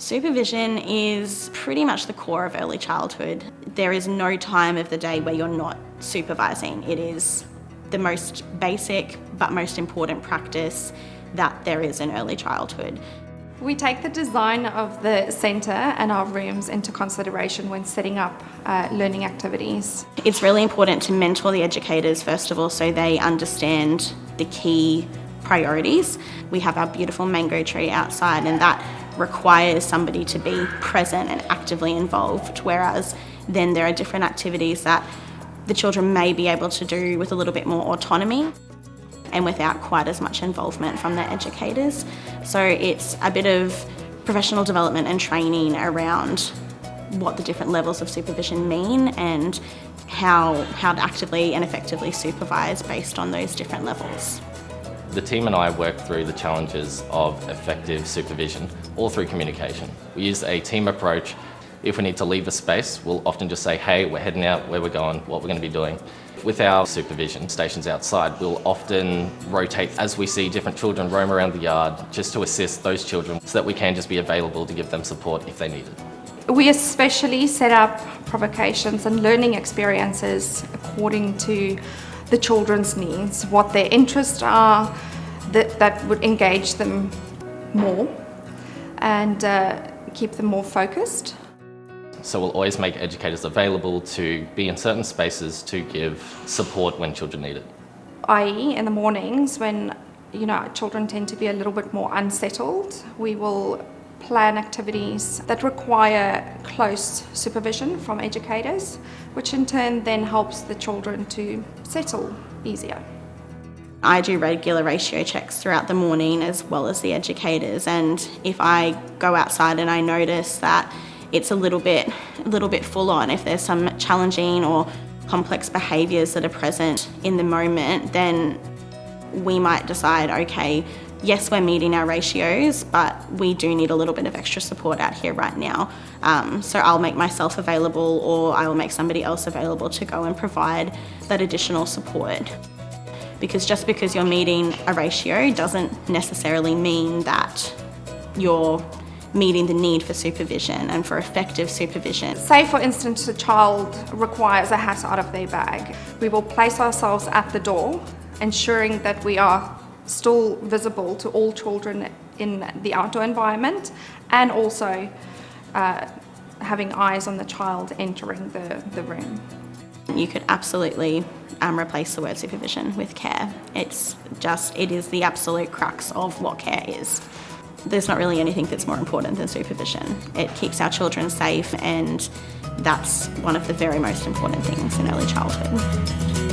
Supervision is pretty much the core of early childhood. There is no time of the day where you're not supervising. It is the most basic but most important practice that there is in early childhood. We take the design of the centre and our rooms into consideration when setting up learning activities. It's really important to mentor the educators first of all so they understand the key priorities. We have our beautiful mango tree outside and that requires somebody to be present and actively involved, whereas then there are different activities that the children may be able to do with a little bit more autonomy and without quite as much involvement from their educators. So it's a bit of professional development and training around what the different levels of supervision mean and how to actively and effectively supervise based on those different levels. The team and I work through the challenges of effective supervision, all through communication. We use a team approach. If we need to leave a space, we'll often just say, hey, we're heading out, where we're going, what we're going to be doing. With our supervision stations outside, we'll often rotate as we see different children roam around the yard just to assist those children so that we can just be available to give them support if they need it. We especially set up provocations and learning experiences according to the children's needs, what their interests are, that would engage them more and keep them more focused. So we'll always make educators available to be in certain spaces to give support when children need it. I.e. in the mornings when children tend to be a little bit more unsettled, we will plan activities that require close supervision from educators, which in turn then helps the children to settle easier. I do regular ratio checks throughout the morning as well as the educators, and if I go outside and I notice that it's a little bit full on, if there's some challenging or complex behaviours that are present in the moment, then we might decide, okay, yes, we're meeting our ratios, but we do need a little bit of extra support out here right now. So I'll make myself available or I will make somebody else available to go and provide that additional support. Because just because you're meeting a ratio doesn't necessarily mean that you're meeting the need for supervision and for effective supervision. Say for instance a child requires a hat out of their bag. We will place ourselves at the door, ensuring that we are still visible to all children in the outdoor environment and also having eyes on the child entering the room. You could absolutely replace the word supervision with care. It is the absolute crux of what care is. There's not really anything that's more important than supervision. It keeps our children safe and that's one of the very most important things in early childhood.